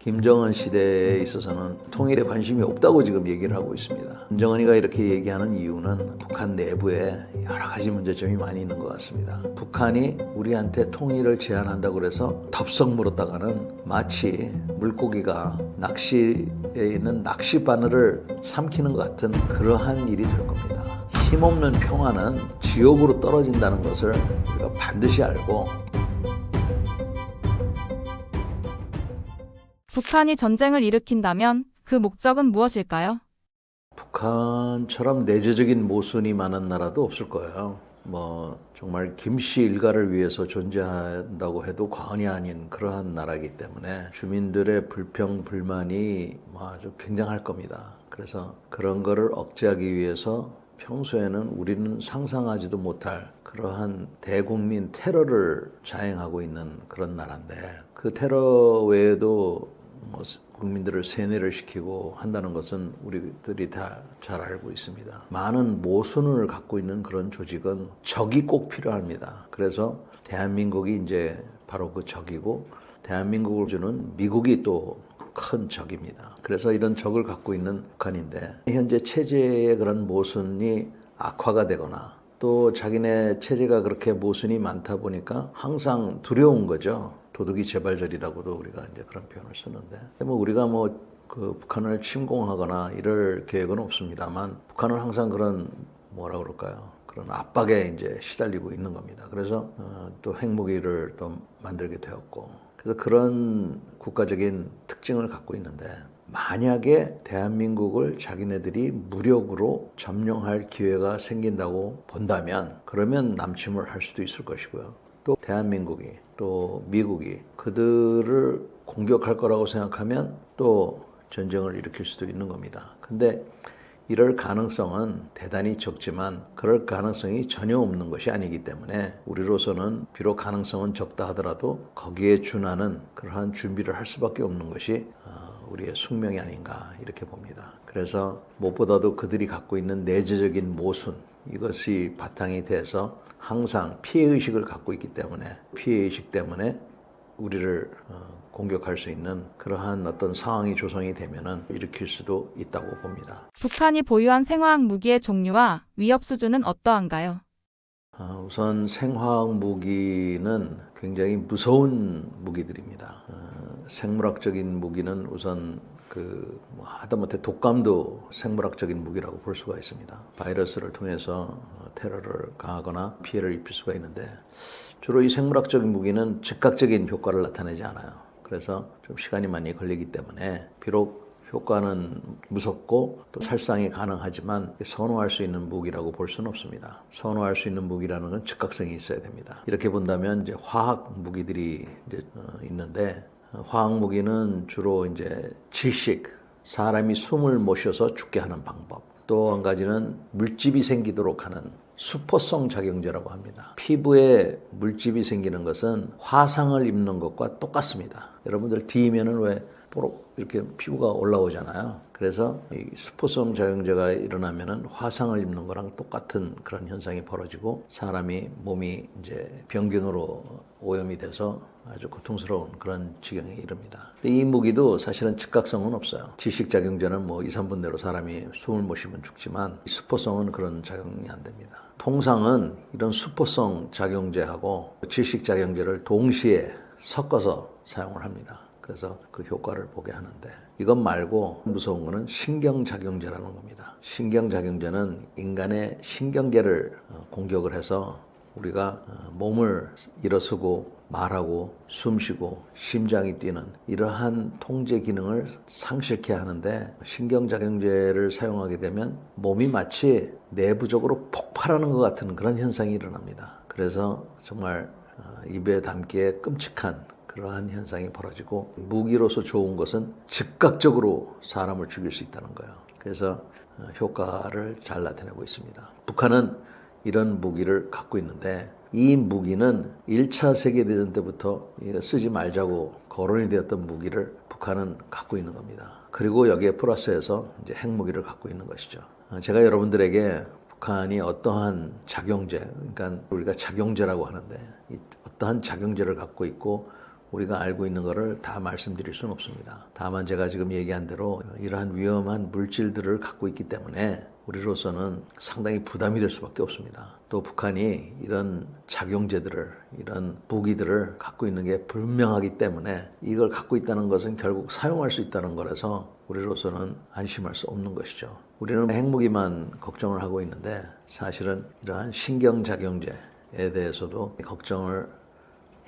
김정은 시대에 있어서는 통일에 관심이 없다고 지금 얘기를 하고 있습니다. 김정은이가 이렇게 얘기하는 이유는 북한 내부에 여러 가지 문제점이 많이 있는 것 같습니다. 북한이 우리한테 통일을 제안한다고 해서 덥석 물었다가는 마치 물고기가 낚시에 있는 낚시바늘을 삼키는 것 같은 그러한 일이 될 겁니다. 힘없는 평화는 지옥으로 떨어진다는 것을 우리가 반드시 알고, 북한이 전쟁을 일으킨다면 그 목적은 무엇일까요? 북한처럼 내재적인 모순이 많은 나라도 없을 거예요. 정말 김씨 일가를 위해서 존재한다고 해도 과언이 아닌 그러한 나라이기 때문에 주민들의 불평, 불만이 아주 굉장할 겁니다. 그래서 그런 거를 억제하기 위해서 평소에는 우리는 상상하지도 못할 그러한 대국민 테러를 자행하고 있는 그런 나라인데, 그 테러 외에도 국민들을 세뇌를 시키고 한다는 것은 우리들이 다 잘 알고 있습니다. 많은 모순을 갖고 있는 그런 조직은 적이 꼭 필요합니다. 그래서 대한민국이 이제 바로 그 적이고, 대한민국을 주는 미국이 또 큰 적입니다. 그래서 이런 적을 갖고 있는 북한인데, 현재 체제의 그런 모순이 악화가 되거나 또 자기네 체제가 그렇게 모순이 많다 보니까 항상 두려운 거죠. 도둑이 제발저리라고도 우리가 이제 그런 표현을 쓰는데, 우리가 그 북한을 침공하거나 이럴 계획은 없습니다만, 북한은 항상 그런 그런 압박에 이제 시달리고 있는 겁니다. 그래서 또 핵무기를 또 만들게 되었고, 그래서 그런 국가적인 특징을 갖고 있는데, 만약에 대한민국을 자기네들이 무력으로 점령할 기회가 생긴다고 본다면, 그러면 남침을 할 수도 있을 것이고요. 또 대한민국이 또 미국이 그들을 공격할 거라고 생각하면 또 전쟁을 일으킬 수도 있는 겁니다. 근데 이럴 가능성은 대단히 적지만 그럴 가능성이 전혀 없는 것이 아니기 때문에, 우리로서는 비록 가능성은 적다 하더라도 거기에 준하는 그러한 준비를 할 수밖에 없는 것이 우리의 숙명이 아닌가 이렇게 봅니다. 그래서 무엇보다도 그들이 갖고 있는 내재적인 모순, 이것이 바탕이 돼서 항상 피해의식을 갖고 있기 때문에, 피해의식 때문에 우리를 공격할 수 있는 그러한 어떤 상황이 조성이 되면은 일으킬 수도 있다고 봅니다. 북한이 보유한 생화학 무기의 종류와 위협 수준은 어떠한가요? 우선 생화학 무기는 굉장히 무서운 무기들입니다. 생물학적인 무기는 우선 하다못해 독감도 생물학적인 무기라고 볼 수가 있습니다. 바이러스를 통해서 테러를 가하거나 피해를 입힐 수가 있는데, 주로 이 생물학적인 무기는 즉각적인 효과를 나타내지 않아요. 그래서 좀 시간이 많이 걸리기 때문에, 비록 효과는 무섭고 또 살상이 가능하지만 선호할 수 있는 무기라고 볼 수는 없습니다. 선호할 수 있는 무기라는 건 즉각성이 있어야 됩니다. 이렇게 본다면 이제 화학 무기들이 이제 있는데, 화학 무기는 주로 이제 질식, 사람이 숨을 못 쉬어서 죽게 하는 방법, 또 한 가지는 물집이 생기도록 하는 수포성 작용제라고 합니다. 피부에 물집이 생기는 것은 화상을 입는 것과 똑같습니다. 여러분들 뒤면은 왜 뽀록 이렇게 피부가 올라오잖아요. 그래서 이 수포성 작용제가 일어나면은 화상을 입는 거랑 똑같은 그런 현상이 벌어지고, 사람이 몸이 이제 병균으로 오염이 돼서 아주 고통스러운 그런 지경에 이릅니다. 이 무기도 사실은 즉각성은 없어요. 질식작용제는 2, 3분 내로 사람이 숨을 못 쉬면 죽지만, 수포성은 그런 작용이 안 됩니다. 통상은 이런 수포성 작용제하고 질식작용제를 동시에 섞어서 사용을 합니다. 그래서 그 효과를 보게 하는데, 이것 말고 무서운 거는 신경작용제라는 겁니다. 신경작용제는 인간의 신경계를 공격을 해서 우리가 몸을 일어서고 말하고 숨쉬고 심장이 뛰는 이러한 통제 기능을 상실케 하는데, 신경작용제를 사용하게 되면 몸이 마치 내부적으로 폭발하는 것 같은 그런 현상이 일어납니다. 그래서 정말 입에 담기에 끔찍한 그러한 현상이 벌어지고, 무기로서 좋은 것은 즉각적으로 사람을 죽일 수 있다는 거예요. 그래서 효과를 잘 나타내고 있습니다. 북한은 이런 무기를 갖고 있는데, 이 무기는 1차 세계대전 때부터 쓰지 말자고 거론이 되었던 무기를 북한은 갖고 있는 겁니다. 그리고 여기에 플러스해서 이제 핵무기를 갖고 있는 것이죠. 제가 여러분들에게 북한이 어떠한 작용제, 그러니까 우리가 작용제라고 하는데, 어떠한 작용제를 갖고 있고 우리가 알고 있는 것을 다 말씀드릴 수는 없습니다. 다만 제가 지금 얘기한 대로 이러한 위험한 물질들을 갖고 있기 때문에 우리로서는 상당히 부담이 될 수밖에 없습니다. 또 북한이 이런 작용제들을, 이런 무기들을 갖고 있는 게 분명하기 때문에 이걸 갖고 있다는 것은 결국 사용할 수 있다는 거라서 우리로서는 안심할 수 없는 것이죠. 우리는 핵무기만 걱정을 하고 있는데 사실은 이러한 신경작용제에 대해서도 걱정을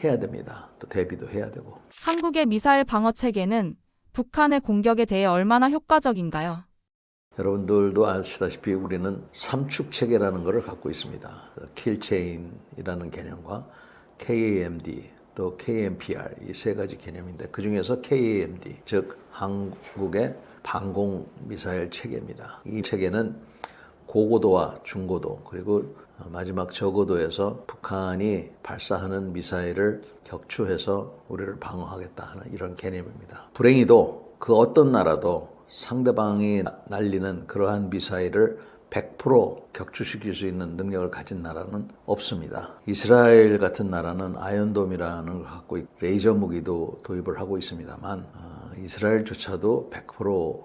해야 됩니다. 또 대비도 해야 되고. 한국의 미사일 방어 체계는 북한의 공격에 대해 얼마나 효과적인가요? 여러분들도 아시다시피 우리는 삼축 체계라는 것을 갖고 있습니다. 킬체인이라는 개념과 KAMD 또 KMPR 이 세 가지 개념인데 그 중에서 KAMD 즉 한국의 방공 미사일 체계입니다. 이 체계는 고고도와 중고도 그리고 마지막 저고도에서 북한이 발사하는 미사일을 격추해서 우리를 방어하겠다 하는 이런 개념입니다. 불행히도 그 어떤 나라도 상대방이 날리는 그러한 미사일을 100% 격추시킬 수 있는 능력을 가진 나라는 없습니다. 이스라엘 같은 나라는 아이언돔이라는 걸 갖고 레이저 무기도 도입을 하고 있습니다만 이스라엘조차도 100%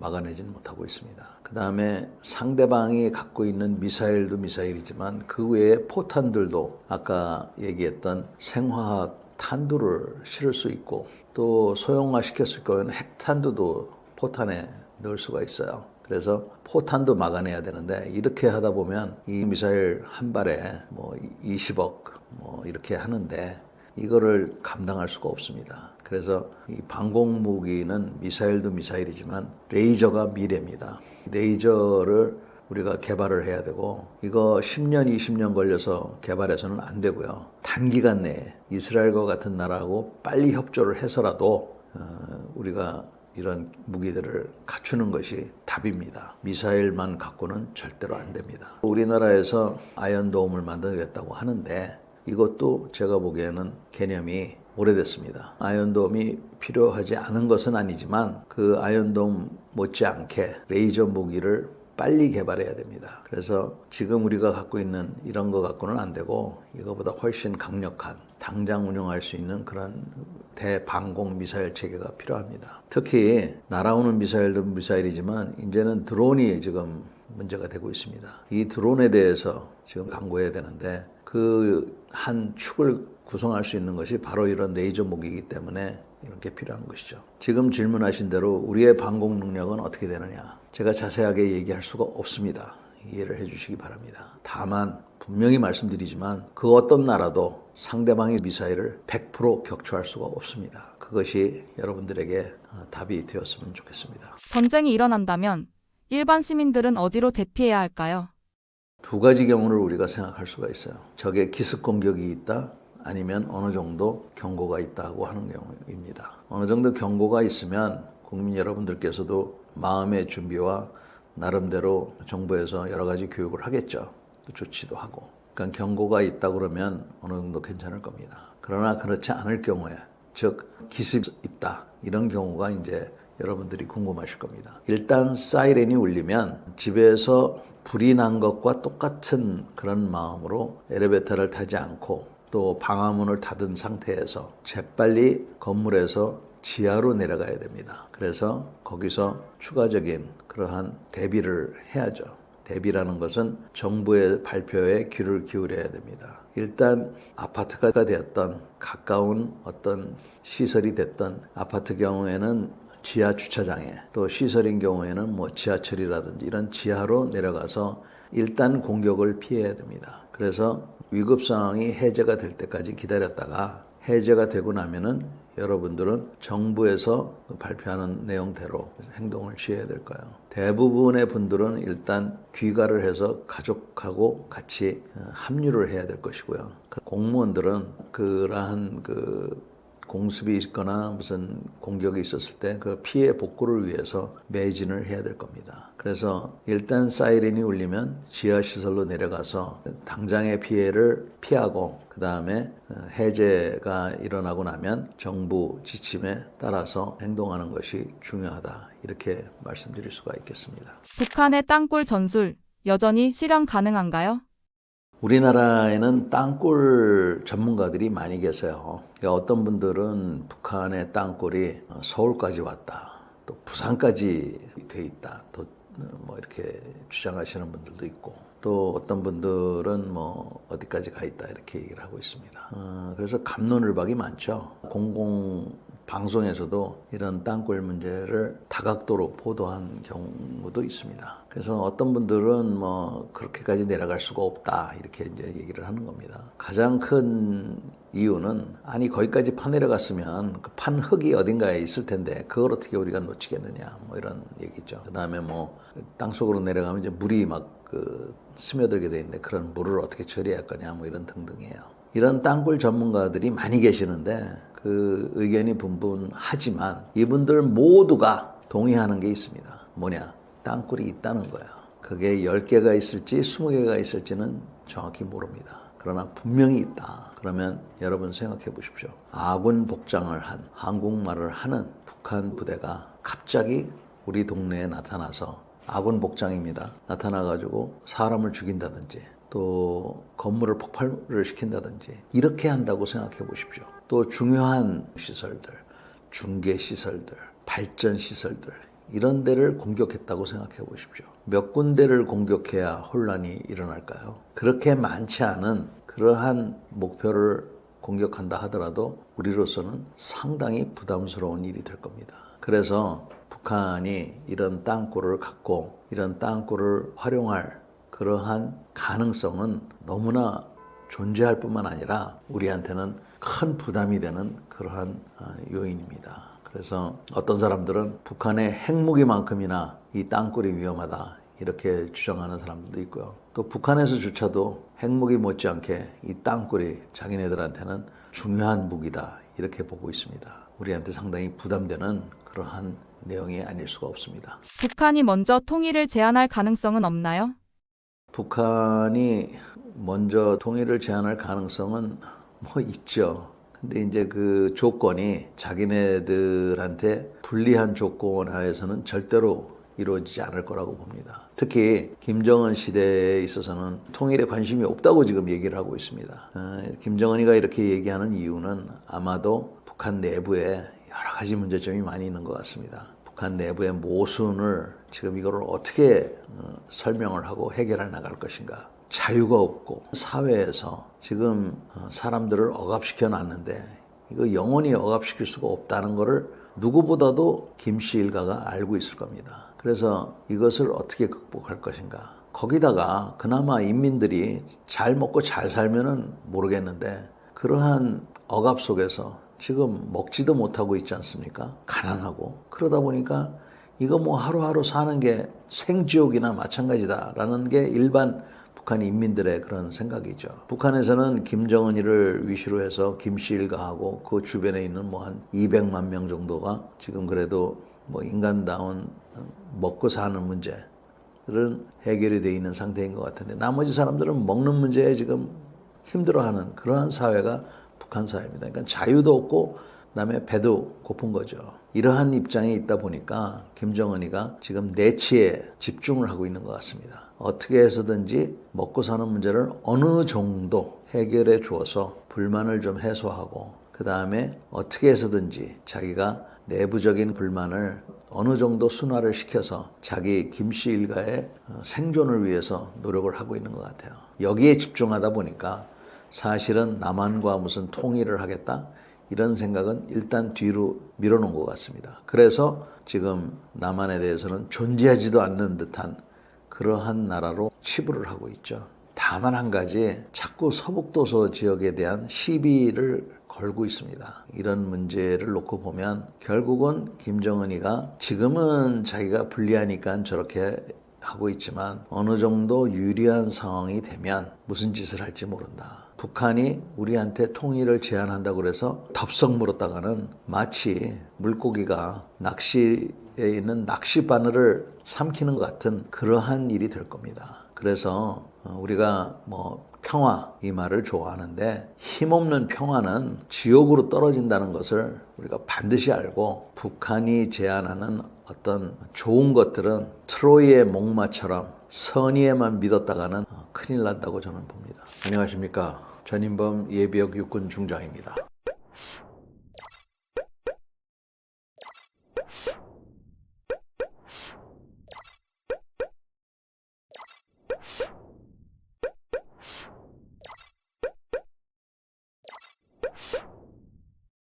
막아내지는 못하고 있습니다. 그 다음에 상대방이 갖고 있는 미사일도 미사일이지만 그 외에 포탄들도 아까 얘기했던 생화학 탄두를 실을 수 있고 또 소형화 시켰을 거는 핵탄두도 포탄에 넣을 수가 있어요. 그래서 포탄도 막아내야 되는데 이렇게 하다 보면 이 미사일 한 발에 뭐 20억 뭐 이렇게 하는데 이거를 감당할 수가 없습니다. 그래서 이 방공 무기는 미사일도 미사일이지만 레이저가 미래입니다. 레이저를 우리가 개발을 해야 되고 이거 10년, 20년 걸려서 개발해서는 안 되고요. 단기간 내에 이스라엘과 같은 나라하고 빨리 협조를 해서라도 우리가 이런 무기들을 갖추는 것이 답입니다. 미사일만 갖고는 절대로 안 됩니다. 우리나라에서 아이언돔을 만들겠다고 하는데 이것도 제가 보기에는 개념이 오래됐습니다. 아이언돔이 필요하지 않은 것은 아니지만 그 아이언돔 못지않게 레이저 무기를 빨리 개발해야 됩니다. 그래서 지금 우리가 갖고 있는 이런 거 갖고는 안 되고 이거보다 훨씬 강력한 당장 운영할 수 있는 그런 대방공 미사일 체계가 필요합니다. 특히 날아오는 미사일도 미사일이지만 이제는 드론이 지금 문제가 되고 있습니다. 이 드론에 대해서 지금 강구해야 되는데 그 한 축을 구성할 수 있는 것이 바로 이런 레이저 무기이기 때문에 이렇게 필요한 것이죠. 지금 질문하신 대로 우리의 방공 능력은 어떻게 되느냐? 제가 자세하게 얘기할 수가 없습니다. 이해를 해주시기 바랍니다. 다만 분명히 말씀드리지만 그 어떤 나라도 상대방의 미사일을 100% 격추할 수가 없습니다. 그것이 여러분들에게 답이 되었으면 좋겠습니다. 전쟁이 일어난다면 일반 시민들은 어디로 대피해야 할까요? 두 가지 경우를 우리가 생각할 수가 있어요. 적의 기습 공격이 있다. 아니면 어느 정도 경고가 있다고 하는 경우입니다. 어느 정도 경고가 있으면 국민 여러분들께서도 마음의 준비와 나름대로 정부에서 여러 가지 교육을 하겠죠. 또 조치도 하고. 그러니까 경고가 있다 그러면 어느 정도 괜찮을 겁니다. 그러나 그렇지 않을 경우에, 즉 기습이 있다 이런 경우가 이제 여러분들이 궁금하실 겁니다. 일단 사이렌이 울리면 집에서 불이 난 것과 똑같은 그런 마음으로 엘리베이터를 타지 않고 또 방화문을 닫은 상태에서 재빨리 건물에서 지하로 내려가야 됩니다. 그래서 거기서 추가적인 그러한 대비를 해야죠. 대비라는 것은 정부의 발표에 귀를 기울여야 됩니다. 일단 아파트가 되었던 가까운 어떤 시설이 됐던 아파트 경우에는 지하 주차장에 또 시설인 경우에는 뭐 지하철이라든지 이런 지하로 내려가서 일단 공격을 피해야 됩니다. 그래서 위급 상황이 해제가 될 때까지 기다렸다가 해제가 되고 나면은 여러분들은 정부에서 발표하는 내용대로 행동을 취해야 될 거예요. 대부분의 분들은 일단 귀가를 해서 가족하고 같이 합류를 해야 될 것이고요. 공무원들은 그러한 공습이 있거나 무슨 공격이 있었을 때 그 피해 복구를 위해서 매진을 해야 될 겁니다. 그래서 일단 사이렌이 울리면 지하시설로 내려가서 당장의 피해를 피하고 그 다음에 해제가 일어나고 나면 정부 지침에 따라서 행동하는 것이 중요하다. 이렇게 말씀드릴 수가 있겠습니다. 북한의 땅굴 전술 여전히 실현 가능한가요? 우리나라에는 땅굴 전문가들이 많이 계세요. 그러니까 어떤 분들은 북한의 땅굴이 서울까지 왔다, 또 부산까지 돼 있다, 또 뭐 이렇게 주장하시는 분들도 있고, 또 어떤 분들은 뭐 어디까지 가 있다 이렇게 얘기를 하고 있습니다. 그래서 갑론을박이 많죠. 공공 방송에서도 이런 땅굴 문제를 다각도로 보도한 경우도 있습니다. 그래서 어떤 분들은 뭐 그렇게까지 내려갈 수가 없다 이렇게 이제 얘기를 하는 겁니다. 가장 큰 이유는 아니 거기까지 파내려갔으면 그 판 흙이 어딘가에 있을 텐데 그걸 어떻게 우리가 놓치겠느냐 뭐 이런 얘기죠. 그다음에 뭐 땅속으로 내려가면 이제 물이 막 스며들게 돼 있는데 그런 물을 어떻게 처리할 거냐 뭐 이런 등등이에요. 이런 땅굴 전문가들이 많이 계시는데 그 의견이 분분하지만 이분들 모두가 동의하는 게 있습니다. 뭐냐? 땅굴이 있다는 거예요. 그게 10개가 있을지 20개가 있을지는 정확히 모릅니다. 그러나 분명히 있다. 그러면 여러분 생각해 보십시오. 아군 복장을 한 한국말을 하는 북한 부대가 갑자기 우리 동네에 나타나서 아군 복장입니다. 나타나가지고 사람을 죽인다든지 또 건물을 폭발을 시킨다든지 이렇게 한다고 생각해 보십시오. 또 중요한 시설들, 중개 시설들, 발전 시설들 이런 데를 공격했다고 생각해 보십시오. 몇 군데를 공격해야 혼란이 일어날까요? 그렇게 많지 않은 그러한 목표를 공격한다 하더라도 우리로서는 상당히 부담스러운 일이 될 겁니다. 그래서 북한이 이런 땅굴을 갖고 이런 땅굴을 활용할 그러한 가능성은 너무나 존재할 뿐만 아니라 우리한테는 큰 부담이 되는 그러한 요인입니다. 그래서 어떤 사람들은 북한의 핵무기만큼이나 이 땅굴이 위험하다 이렇게 주장하는 사람들도 있고요. 또 북한에서조차도 핵무기 못지않게 이 땅굴이 자기네들한테는 중요한 무기다 이렇게 보고 있습니다. 우리한테 상당히 부담되는 그러한 내용이 아닐 수가 없습니다. 북한이 먼저 통일을 제안할 가능성은 없나요? 북한이 먼저 통일을 제안할 가능성은 뭐 있죠. 근데 이제 그 조건이 자기네들한테 불리한 조건 하에서는 절대로 이루어지지 않을 거라고 봅니다. 특히 김정은 시대에 있어서는 통일에 관심이 없다고 지금 얘기를 하고 있습니다. 김정은이가 이렇게 얘기하는 이유는 아마도 북한 내부에 여러 가지 문제점이 많이 있는 것 같습니다. 북한 내부의 모순을 지금 이거를 어떻게 설명을 하고 해결해 나갈 것인가. 자유가 없고 사회에서 지금 사람들을 억압시켜 놨는데 이거 영원히 억압시킬 수가 없다는 것을 누구보다도 김씨 일가가 알고 있을 겁니다. 그래서 이것을 어떻게 극복할 것인가. 거기다가 그나마 인민들이 잘 먹고 잘 살면은 모르겠는데 그러한 억압 속에서 지금 먹지도 못하고 있지 않습니까? 가난하고. 그러다 보니까 이거 뭐 하루하루 사는 게 생지옥이나 마찬가지다라는 게 일반 북한 인민들의 그런 생각이죠. 북한에서는 김정은이를 위시로 해서 김씨 일가하고 그 주변에 있는 뭐 한 200만 명 정도가 지금 그래도 뭐 인간다운 먹고 사는 문제들은 해결이 돼 있는 상태인 것 같은데 나머지 사람들은 먹는 문제에 지금 힘들어하는 그러한 사회가 북한 사회입니다. 그러니까 자유도 없고 그다음에 배도 고픈 거죠. 이러한 입장에 있다 보니까 김정은이가 지금 내치에 집중을 하고 있는 것 같습니다. 어떻게 해서든지 먹고 사는 문제를 어느 정도 해결해 주어서 불만을 좀 해소하고 그 다음에 어떻게 해서든지 자기가 내부적인 불만을 어느 정도 순화를 시켜서 자기 김씨 일가의 생존을 위해서 노력을 하고 있는 것 같아요. 여기에 집중하다 보니까 사실은 남한과 무슨 통일을 하겠다 이런 생각은 일단 뒤로 밀어놓은 것 같습니다. 그래서 지금 남한에 대해서는 존재하지도 않는 듯한 그러한 나라로 치부를 하고 있죠. 다만 한 가지 자꾸 서북도서 지역에 대한 시비를 걸고 있습니다. 이런 문제를 놓고 보면 결국은 김정은이가 지금은 자기가 불리하니까 저렇게 하고 있지만 어느 정도 유리한 상황이 되면 무슨 짓을 할지 모른다. 북한이 우리한테 통일을 제안한다고 그래서 덥석 물었다가는 마치 물고기가 낚시에 있는 낚시바늘을 삼키는 것 같은 그러한 일이 될 겁니다. 그래서 우리가 뭐 평화 이 말을 좋아하는데 힘없는 평화는 지옥으로 떨어진다는 것을 우리가 반드시 알고 북한이 제안하는 어떤 좋은 것들은 트로이의 목마처럼 선의에만 믿었다가는 큰일 난다고 저는 봅니다. 안녕하십니까. 전인범 예비역 육군 중장입니다.